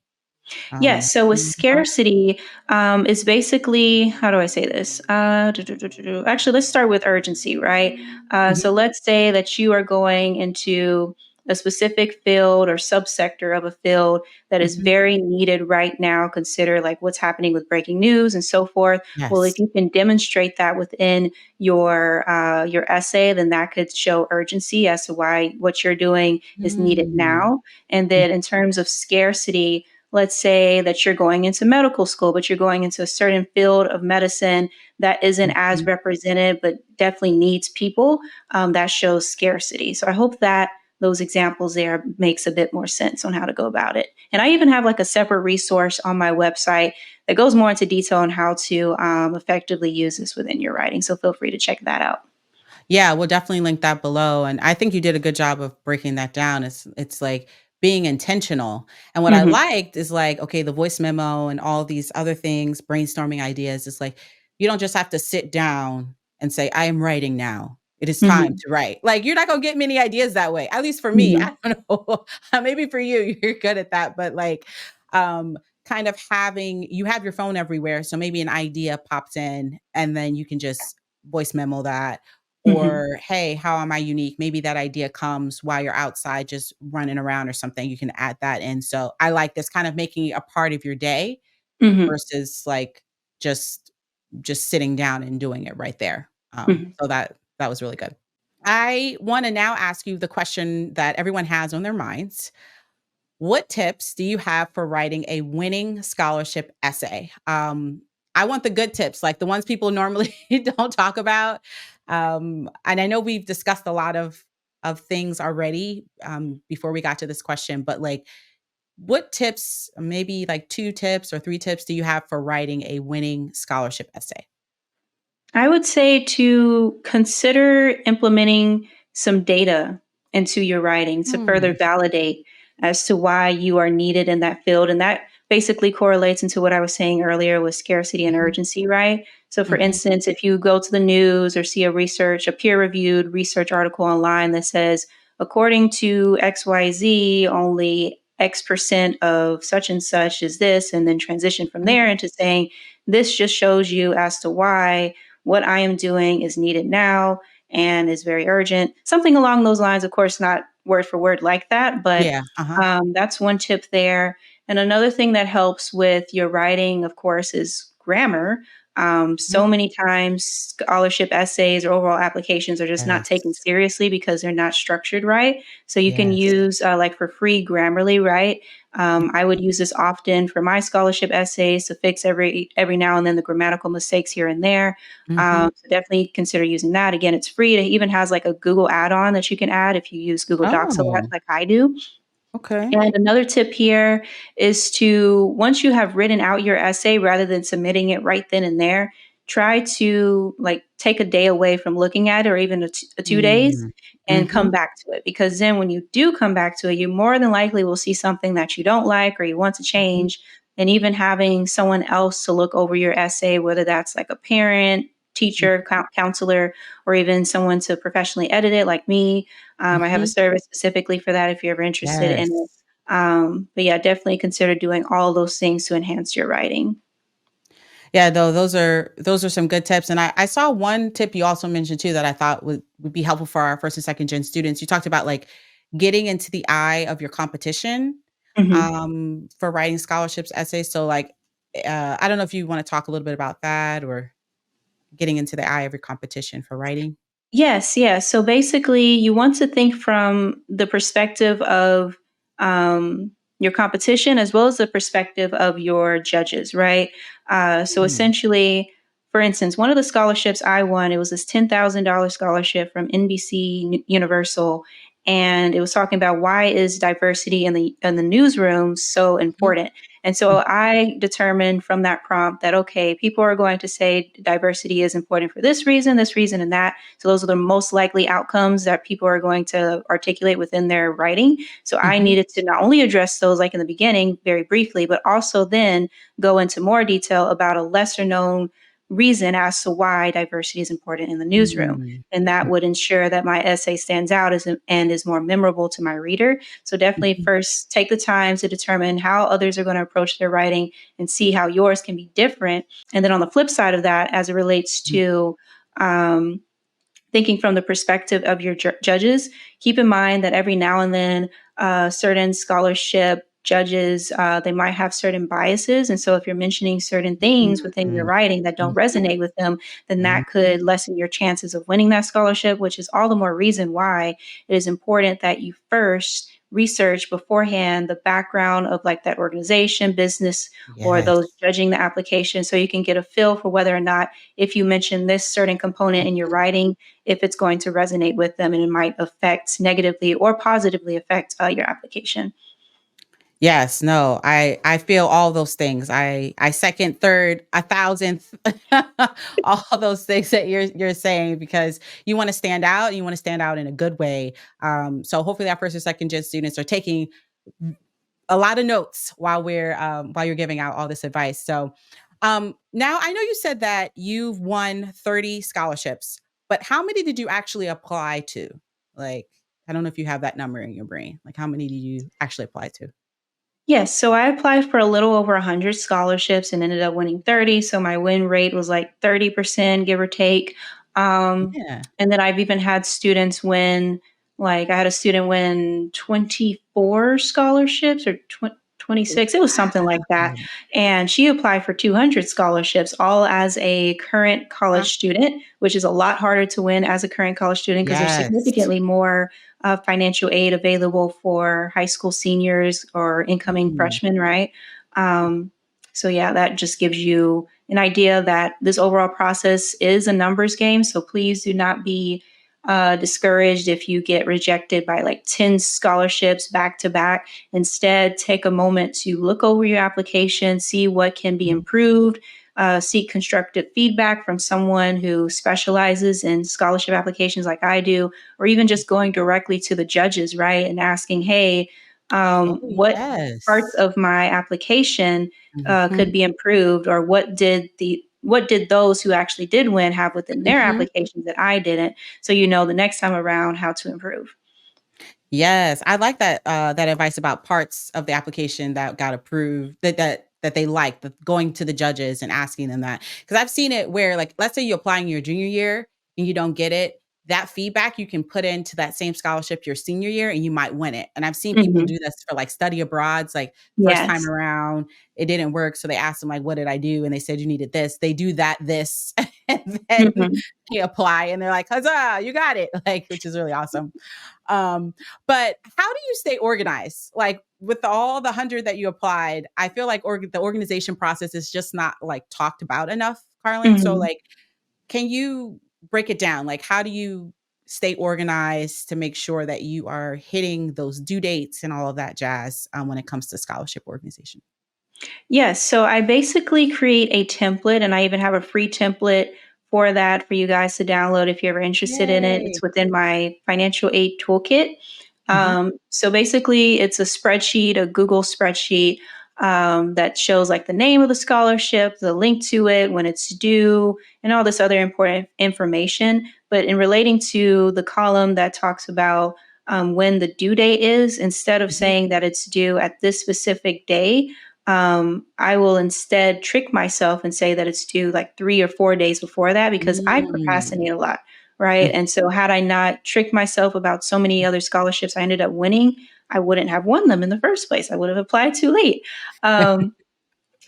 Yes. So with Can you clarify? scarcity, it's basically, how do I say this? Actually, let's start with urgency, right? So Mhm, let's say that you are going into a specific field or subsector of a field that is Mhm. very needed right now, consider like what's happening with breaking news and so forth. Well, if Yes. you can demonstrate that within your essay, then that could show urgency as to why what you're doing is needed Mm. now. And then in terms of scarcity, let's say that you're going into medical school, but you're going into a certain field of medicine that isn't as Mhm. represented, but definitely needs people. That shows scarcity. So I hope that those examples there makes a bit more sense on how to go about it. And I even have like a separate resource on my website that goes more into detail on how to effectively use this within your writing. So feel free to check that out. Yeah, we'll definitely link that below, and I think you did a good job of breaking that down. It's like being intentional, and what I Hmm. liked is like, okay, the voice memo and all these other things, brainstorming ideas, it's like, you don't just have to sit down and say, "I am writing now. It is time Hmm. to write." Like, you're not gonna get many ideas that way, at least for me. Hmm. I don't know. Maybe for you, you're good at that, but, like, um, kind of having you have your phone everywhere, so maybe an idea pops in, and then you can just voice memo that, Hmm. or, "Hey, how am I unique?" Maybe that idea comes while you're outside just running around or something, you can add that in. So, I like this kind of making it a part of your day Hmm. versus, like, just sitting down and doing it right there. Hmm. So that was really good. I wanna now ask you the question that everyone has on their minds. What tips do you have for writing a winning scholarship essay? I want the good tips, like the ones people normally don't talk about. And I know we've discussed a lot of things already before we got to this question, but like, what tips, maybe like 2 tips or 3 tips, do you have for writing a winning scholarship essay? I would say to consider implementing some data into your writing to further Hmm. validate as to why you are needed in that field. And that basically correlates into what I was saying earlier with scarcity and Mhm, urgency, right? So, for mhm, instance, if you go to the news or see a peer reviewed research article online that says, according to XYZ, only X% of such and such is this, and then transition from there mhm, into saying, this just shows you as to why what I am doing is needed now and is very urgent. Something along those lines, of course, not word for word like that, but yeah, uh-huh, that's one tip there. And another thing that helps with your writing, of course, is grammar. mhm, So many times, scholarship essays or overall applications are just not taken yes, seriously because they're not structured right. So you can yes, use, like for free, Grammarly, right? I would use this often for my scholarship essays to fix every now and then the grammatical mistakes here and there. mhm. So definitely consider using that. Again, it's free. It even has like a Google add-on that you can add if you use Google Docs a lot, Oh, like I do. okay. And another tip here is to, once you have written out your essay, rather than submitting it right then and there, try to like take a day away from looking at it or even 2 days Mm. and come Mhm, back to it. Because then when you do come back to it, you more than likely will see something that you don't like or you want to mhm, change. And even having someone else to look over your essay, whether that's like a parent, mm, teacher, counselor, or even someone to professionally edit it, like me. I have a mhm. service specifically for that if you're ever interested in it. Yes. But yeah, definitely consider doing all those things to enhance your writing. Yeah, though those are some good tips, and I saw one tip you also mentioned too that I thought would be helpful for our first and second gen students. You talked about, like, getting into the eye of your competition, Mhm. for writing scholarships essays, so, like, I don't know if you wanna talk a little bit about that or getting into the eye of your competition for writing? Yes, yes. So basically, you want to think from the perspective of your competition as well as the perspective of your judges, right? So Mm, essentially, for instance, one of the scholarships I won, it was this $10,000 scholarship from NBC Universal, and it was talking about why is diversity in the newsroom so mhm, important. And so I determined from that prompt that okay, people are going to say diversity is important for this reason, and that. So those are the most likely outcomes that people are going to articulate within their writing. So I mhm, needed to not only address those like in the beginning very briefly, but also then go into more detail about a lesser known reason as to why diversity is important in the newsroom. mm, And that would ensure that my essay stands out and is more memorable to my reader. So definitely mhm, first take the time to determine how others are going to approach their writing and see how yours can be different. And then on the flip side of that, as it relates mhm, to um, thinking from the perspective of your judges, keep in mind that every now and then certain scholarship judges, they might have certain biases. And so if you're mentioning certain things within your Mhm. writing that don't resonate with them, then that Mhm. could lessen your chances of winning that scholarship, which is all the more reason why it is important that you first research beforehand the background of like that organization, business, or those Yes. judging the application, so you can get a feel for whether or not, if you mention this certain component in your writing, if it's going to resonate with them and it might affect negatively or positively affect your application. Yes, no, I feel all those things. I second, third, a thousandth, all those things that you're saying because you want to stand out. And you want to stand out in a good way. So hopefully that first or second gen students are taking a lot of notes while you're giving out all this advice. So now I know you said that you've won 30 scholarships, but how many did you actually apply to? Like, I don't know if you have that number in your brain. Like, how many did you actually apply to? Yes, so I applied for a little over 100 scholarships and ended up winning 30. So my win rate was like 30%, give or take. Um, Yeah. and then I've even had students win, like I had a student win 24 scholarships or 26. It was something like that. Wow. And she applied for 200 scholarships, all as a current college student, which is a lot harder to win as a current college student because there's Yes. significantly more financial aid available for high school seniors or incoming Mhm. freshmen, right? Um, so, yeah, that just gives you an idea that this overall process is a numbers game. So, please do not be discouraged if you get rejected by like 10 scholarships back to back. Instead, take a moment to look over your application, see what can be Mhm. improved, seek constructive feedback from someone who specializes in scholarship applications like I do, or even just going directly to the judges, right? And asking, hey, Oh, what parts yes. of my application could Mhm. be improved, or what did those who actually did win have within their Mhm. applications that I didn't? So you know the next time around how to improve. Yes, I like that, that advice about parts of the application that got approved that they like, the going to the judges and asking them that. Because 'Cause I've seen it where, like, let's say you're applying your junior year and you don't get it, that feedback you can put into that same scholarship your senior year and you might win it, and I've seen people Hmm. do this for, like, study abroads, like, first time Yes. around, it didn't work, so they asked them, like, "What did I do?" And they said, "You needed this." They do this, and then Hmm. they apply, and they're like, "Huzzah, you got it," like, which is really awesome. Um, but how do you stay organized? Like with all the 100 that you applied, I feel like the organization process is just not like talked about enough, Carlin. So Hmm. like, can you break it down? Like, how do you stay organized to make sure that you are hitting those due dates and all of that jazz when it comes to scholarship organization? Yes, so I basically create a template, and I even have a free template for that for you guys to download if you're ever interested in it. Yay. It's within my financial aid toolkit. Hmm. So basically, it's a spreadsheet, a Google spreadsheet that shows like the name of the scholarship, the link to it, when it's due, and all this other important information. But in relating to the column that talks about when the due date is, instead of Hmm. saying that it's due at this specific day, I will instead trick myself and say that it's due like 3 or 4 days before that because I Mm. procrastinate a lot, right? And so, had I not tricked myself about so many other scholarships I ended up winning, I wouldn't have won them in the first place. I would have applied too late. Um,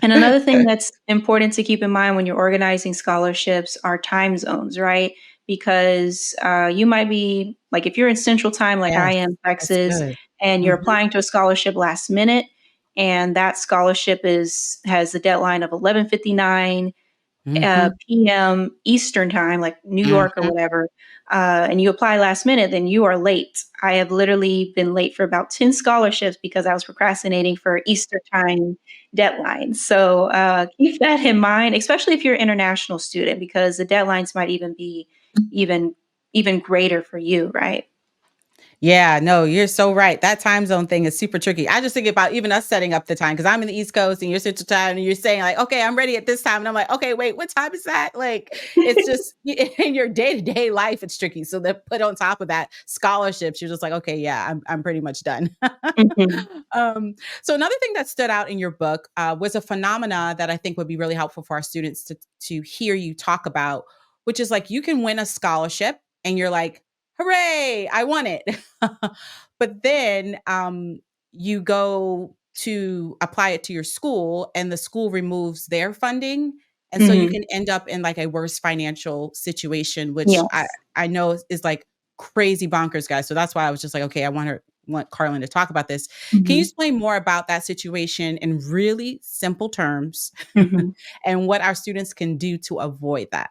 and another thing that's important to keep in mind when you're organizing scholarships are time zones, right? Because you might be like, if you're in Central Time, like I Yes, am, that's Texas, good. and you're Hmm. applying to a scholarship last minute, and that scholarship is has the deadline of 11:59 Hmm. p.m. Eastern time, like New York or Hmm. whatever, and you apply last minute, then you are late. I have literally been late for about 10 scholarships because I was procrastinating for Easter time deadlines. So keep that in mind, especially if you're an international student, because the deadlines might even be even even greater for you, right? Yeah, no, you're so right. That time zone thing is super tricky. I just think about even us setting up the time because I'm in the East Coast and you're Central Time and you're saying like, okay, I'm ready at this time. And I'm like, okay, wait, what time is that? Like, it's just in your day to day life, it's tricky. So they put on top of that scholarships. You're just like, okay, yeah, I'm pretty much done. Mhm. um, so another thing that stood out in your book was a phenomena that I think would be really helpful for our students to hear you talk about, which is like you can win a scholarship and you're like, hooray, I won it. But then you go to apply it to your school and the school removes their funding. And so you Mhm. can end up in like a worse financial situation, which Yes. I know is like crazy bonkers, guys. So that's why I was just like, okay, want Carlynn to talk about this. Can you Mhm. explain more about that situation in really simple terms Mhm. and what our students can do to avoid that?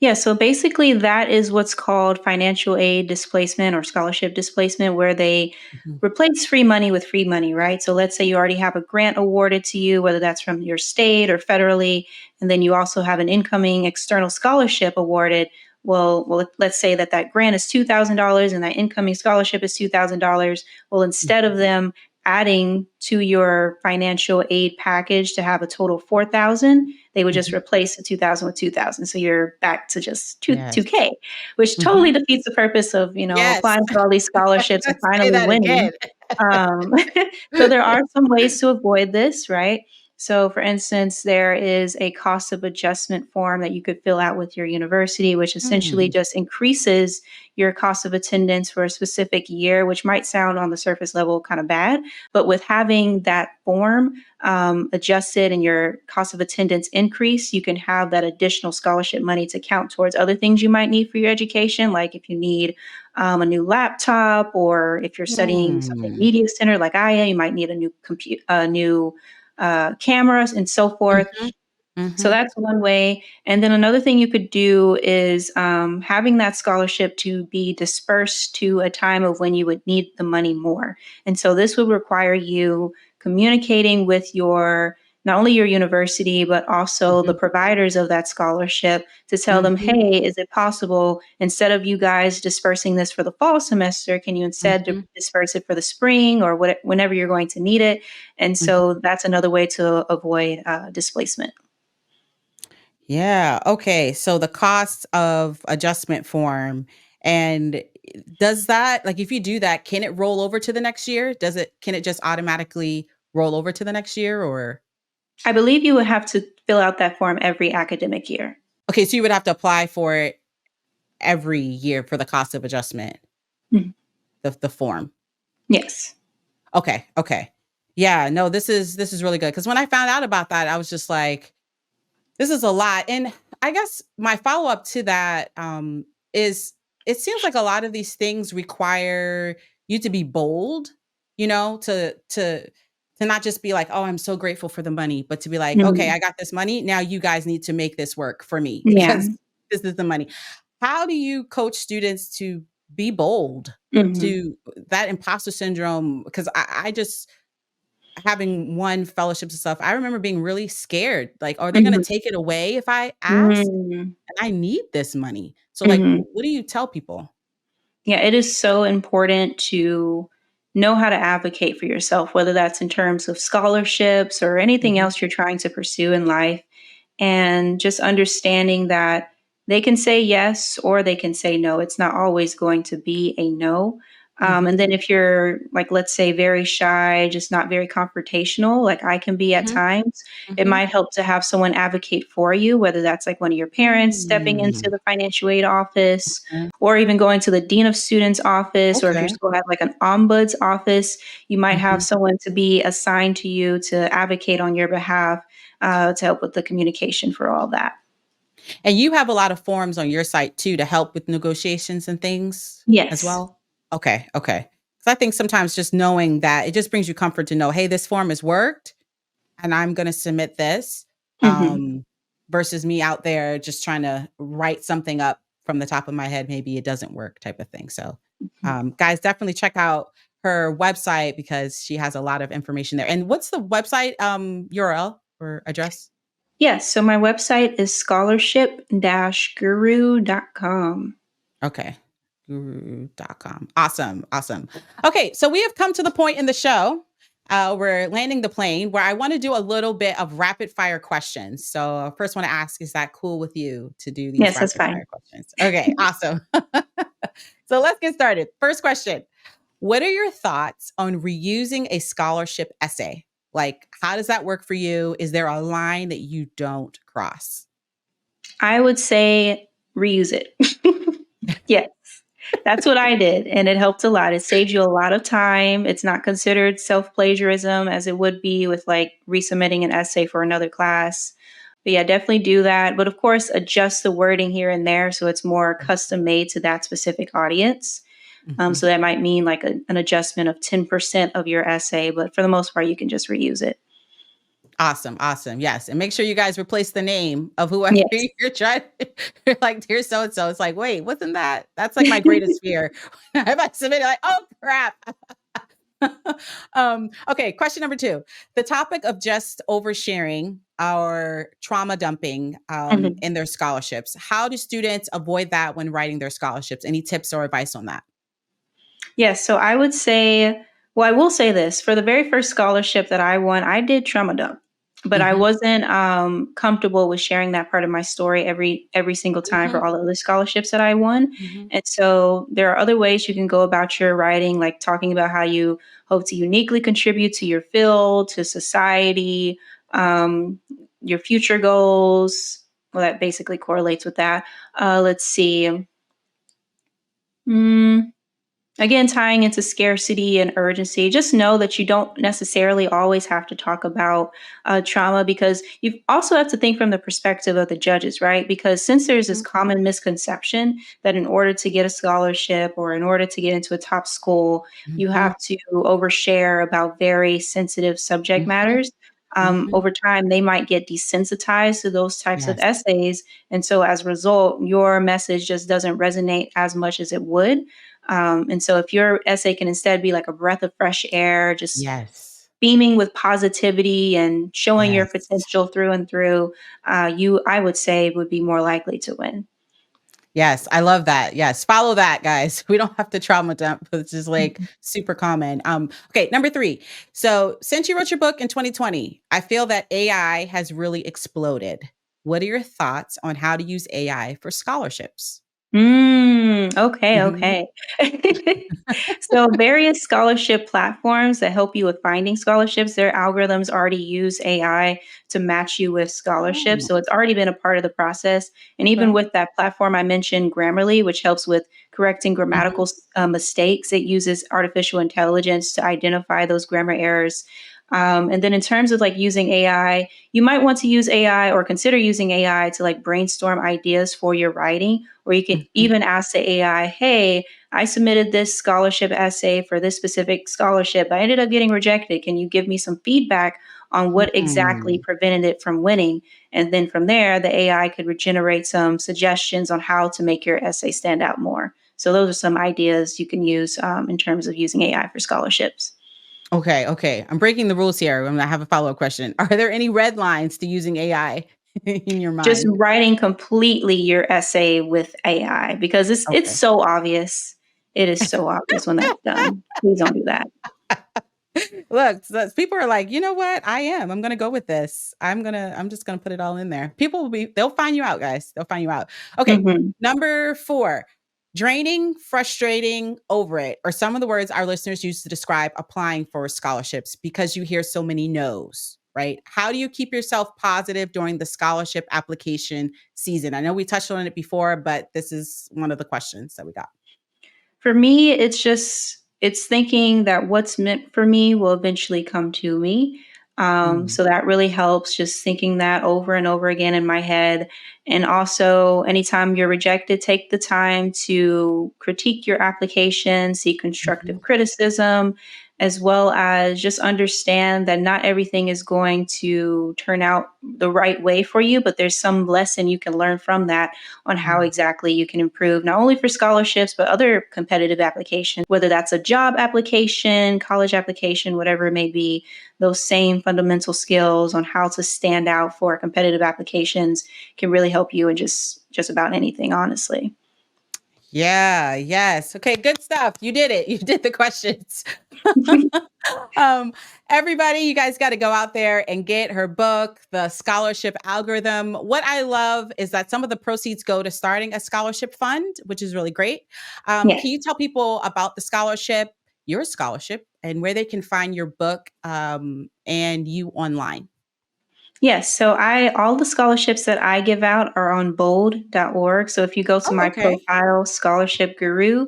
Yeah, so basically, that is what's called financial aid displacement or scholarship displacement, where they Mhm, replace free money with free money, right? So let's say you already have a grant awarded to you, whether that's from your state or federally, and then you also have an incoming external scholarship awarded. Well, let's say that that grant is $2,000 and that incoming scholarship is $2,000. Well, instead mhm, of them adding to your financial aid package to have a total of 4,000, they would just mhm. replace the 2,000 with 2,000. So you're back to just Yes. 2K, which totally Mhm. defeats the purpose of, Yes. applying for all these scholarships and Say finally that winning. again. Um, so there are some ways to avoid this, right? So, for instance, there is a cost of adjustment form that you could fill out with your university, which essentially Mm, just increases your cost of attendance for a specific year, which might sound on the surface level kind of bad. But with having that form adjusted and your cost of attendance increase, you can have that additional scholarship money to count towards other things you might need for your education, like if you need a new laptop, or if you're studying something mm. media center like I am, you might need a new compute, a new cameras and so forth. Mhm, So mhm, that's one way. And then another thing you could do is having that scholarship to be dispersed to a time of when you would need the money more. And so this would require you communicating with your not only your university, but also the mhm, providers of that scholarship to tell them, mhm, hey, is it possible instead of you guys dispersing this for the fall semester, can you instead mhm, disperse it for the spring or whenever you're going to need it? And mhm. so that's another way to avoid displacement. Yeah, okay, so the cost of adjustment form, and does that like, if you do that, can it roll over to the next year? Can it just automatically roll over to the next year, or I believe you would have to fill out that form every academic year. okay, so you would have to apply for it every year for the cost of adjustment, Mhm. the form. Yes. Okay, okay. Yeah, no, this is really good because when I found out about that, I was just like, "This is a lot." And I guess my follow-up to that, is it seems like a lot of these things require you to be bold, to not just be like, "Oh, I'm so grateful for the money," but to be like, "Okay, Mhm. I got this money. Now you guys need to make this work for me Yeah. because this is the money." How do you coach students to be bold, Mhm. to that imposter syndrome? Because I just having won fellowships and stuff, I remember being really scared, like, "Are they gonna Mhm. take it away if I ask? Mm. And I need this money." So, like, Mhm. what do you tell people? Yeah, it is so important to know how to advocate for yourself, whether that's in terms of scholarships or anything Mhm, else you're trying to pursue in life. And just understanding that they can say yes or they can say no. It's not always going to be a no. And mhm, then if you're like, let's say, very shy, just not very confrontational, like I can be at mhm, times, it mhm. might help to have someone advocate for you, whether that's like one of your parents stepping into Mm, the financial aid office, okay, or even going to the dean of students office, or if your okay. school has like an ombuds office, you might have Mhm. someone to be assigned to you to advocate on your behalf to help with the communication for all that. And you have a lot of forms on your site too to help with negotiations and things as Yes. well? Okay, okay. 'Cause I think sometimes just knowing that it just brings you comfort to know, "Hey, this form has worked. And I'm gonna submit this, Mhm. versus me out there just trying to write something up from the top of my head, maybe it doesn't work type of thing. So, Mhm. guys, definitely check out her website because she has a lot of information there. And what's the website, URL or address? Yes. So my website is scholarship-guru.com. Okay. Guru.com. Awesome. Awesome. Okay. So we have come to the point in the show. We're landing the plane where I want to do a little bit of rapid fire questions. So first want to ask, is that cool with you to do these Yes, that's rapid fine. fire questions? Okay. Awesome. So let's get started. First question. What are your thoughts on reusing a scholarship essay? Like, how does that work for you? Is there a line that you don't cross? I would say reuse it. Yes, that's what I did, and it helped a lot. It saved you a lot of time. It's not considered self-plagiarism as it would be with, like, resubmitting an essay for another class. But, yeah, definitely do that, but, of course, adjust the wording here and there so it's more custom made to that specific audience. So Mhm. that might mean, like, an adjustment of 10% of your essay, but for the most part, you can just reuse it. Awesome, awesome. Yes, and make sure you guys replace the name of whoever Yes. you're trying you're like, "Dear so and so." It's like, "Wait, wasn't that" that's like my greatest fear. If I submit it, like, "Oh, crap." Okay, question number 2. The topic of just oversharing or trauma dumping, Mhm. in their scholarships. How do students avoid that when writing their scholarships? Any tips or advice on that? Yes, so I would say, well, I will say this. For the very first scholarship that I won, I did trauma dump, but I Mhm, wasn't comfortable with sharing that part of my story every single time for mhm, all the other scholarships that I won. mhm, And so there are other ways you can go about your writing, like talking about how you hope to uniquely contribute to your field, to society, your future goals. Well, that basically correlates with that. Let's see. Mm, Again, tying into scarcity and urgency, just know that you don't necessarily always have to talk about trauma, because you also have to think from the perspective of the judges, right? Because since there's this mhm, common misconception that in order to get a scholarship or in order to get into a top school, you mhm, have to overshare about very sensitive subject mhm, matters. mhm. Over time, they might get desensitized to those types of Yes, essays. And so as a result, your message just doesn't resonate as much as it would. And so if your essay can instead be like a breath of fresh air, just yes, beaming with positivity and showing your yes. potential through and through, I would say, would be more likely to win. Yes, I love that. Yes, follow that, guys. We don't have to trauma dump, which is like Mhm. super common. Okay, number 3. So, since you wrote your book in 2020, I feel that AI has really exploded. What are your thoughts on how to use AI for scholarships? Okay, Mhm. okay. So various scholarship platforms that help you with finding scholarships, their algorithms already use AI to match you with scholarships. Oh, So it's already been a part of the process. And even okay. with that platform I mentioned, Grammarly, which helps with correcting Mhm, grammatical mistakes, it uses artificial intelligence to identify those grammar errors. And then in terms of like using AI, you might want to use AI or consider using AI to like brainstorm ideas for your writing, or you can mhm, even ask the AI, hey, I submitted this scholarship essay for this specific scholarship. I ended up getting rejected. Can you give me some feedback on what exactly mhm. prevented it from winning? And then from there, the AI could regenerate some suggestions on how to make your essay stand out more. So those are some ideas you can use in terms of using AI for scholarships. Okay, okay. I'm breaking the rules here. I'm gonna have a follow-up question. Are there any red lines to using AI in your Just mind? writing completely your essay with AI, because it's Okay. so obvious. It is so obvious when that's done. Please don't do that. Look, so people are like, "You know what? I am. I'm gonna go with this. I'm just gonna put it all in there." People will be they'll find you out, guys. They'll find you out. Okay, Mhm. number 4, draining, frustrating, over it, are some of the words our listeners use to describe applying for scholarships because you hear so many no's, right? How do you keep yourself positive during the scholarship application season? I know we touched on it before, but this is one of the questions that we got. For me, it's thinking that what's meant for me will eventually come to me. Mm, So that really helps, just thinking that over and over again in my head. And also, anytime you're rejected, take the time to critique your application, seek mhm, constructive criticism, as well as just understand that not everything is going to turn out the right way for you, but there's some lesson you can learn from that on how mm. exactly you can improve, not only for scholarships, but other competitive applications, whether that's a job application, college application, whatever it may be. Those same fundamental skills on how to stand out for competitive applications can really help you in just about anything, honestly. Yeah, yes. Okay, good stuff. You did it. You did the questions. um, Everybody, you guys got to go out there and get her book, The Scholarship Algorithm. What I love is that some of the proceeds go to starting a scholarship fund, which is really great. Yes. Can you tell people about the scholarship, your scholarship, and where they can find your book and you online? Yes, so I all the scholarships that I give out are on bold.org. So if you go to Oh, my okay. profile, Scholarship Guru,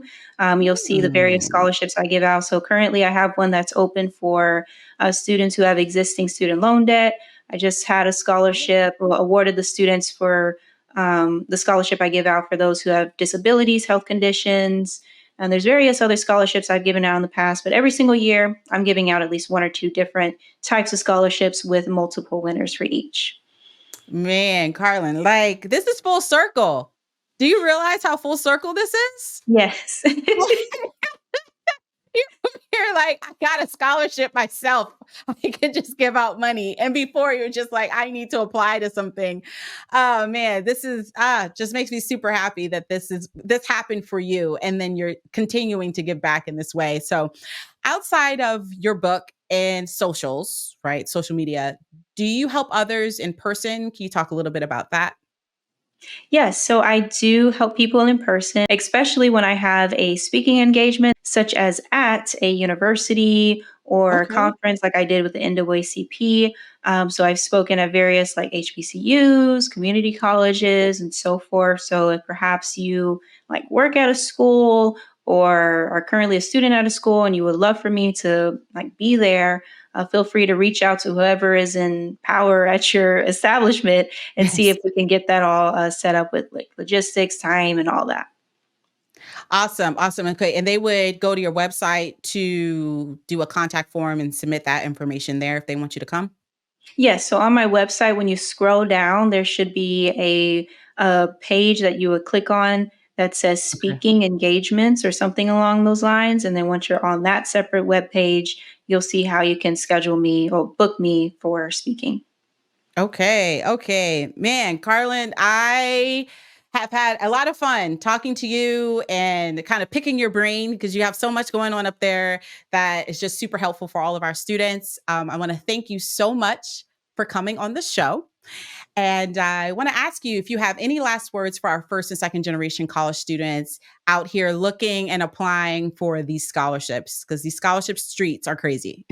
you'll see the various Mm. scholarships I give out. So currently, I have one that's open for students who have existing student loan debt. I just had a scholarship awarded the students for the scholarship I give out for those who have disabilities, health conditions. And there's various other scholarships I've given out in the past, but every single year I'm giving out at least one or two different types of scholarships with multiple winners for each. Man, Carlin, like this is full circle. Do you realize how full circle this is? Yes. You're like, I got a scholarship myself. I can just give out money. And before you're just like, I need to apply to something. Oh man, this is just makes me super happy that this happened for you. And then you're continuing to give back in this way. So outside of your book and socials, right? Social media, do you help others in person? Can you talk a little bit about that? Yes, so I do help people in person, especially when I have a speaking engagement, such as at a university or a Okay. conference, like I did with the NAACP. So I've spoken at various like HBCUs, community colleges, and so forth. So if perhaps you like work at a school or are currently a student at a school and you would love for me to like be there, feel free to reach out to whoever is in power at your establishment and see Yes. if we can get that all set up with like logistics, time, and all that. Awesome. Awesome. Okay. And they would go to your website to do a contact form and submit that information there if they want you to come. Yes. So on my website, when you scroll down, there should be a page that you would click on that says Okay. speaking engagements or something along those lines. And then once you're on that separate web page, you'll see how you can schedule me or book me for speaking. Okay. Okay. Man, Carlin, I have had a lot of fun talking to you and kind of picking your brain because you have so much going on up there that is just super helpful for all of our students. I want to thank you so much for coming on the show. And I want to ask you if you have any last words for our first and second generation college students out here looking and applying for these scholarships, because these scholarship streets are crazy.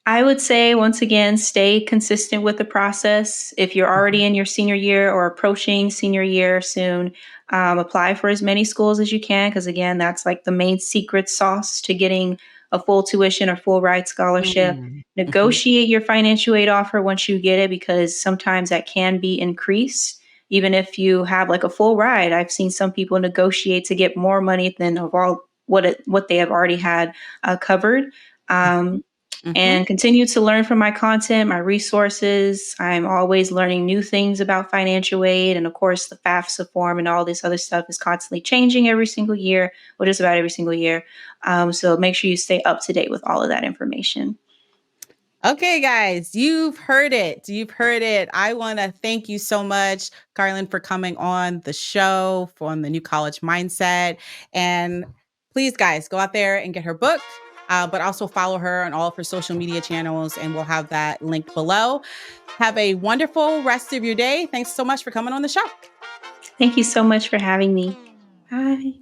I would say, once again, stay consistent with the process. If you're already in your senior year or approaching senior year soon, apply for as many schools as you can, because again, that's like the main secret sauce to getting a full tuition or full ride scholarship. Mm. Mhm. Negotiate your financial aid offer once you get it, because sometimes that can be increased. Even if you have like a full ride, I've seen some people negotiate to get more money than of all what they have already had covered. Um, Mhm. and continue to learn from my content, my resources. I'm always learning new things about financial aid. And of course, the FAFSA form and all this other stuff is constantly changing every single year, or just about every single year. So make sure you stay up to date with all of that information. Okay, guys, you've heard it. You've heard it. I want to thank you so much, Carlin, for coming on the show on the New College Mindset. And please, guys, go out there and get her book, but also follow her on all of her social media channels, and we'll have that linked below. Have a wonderful rest of your day. Thanks so much for coming on the show. Thank you so much for having me. Bye.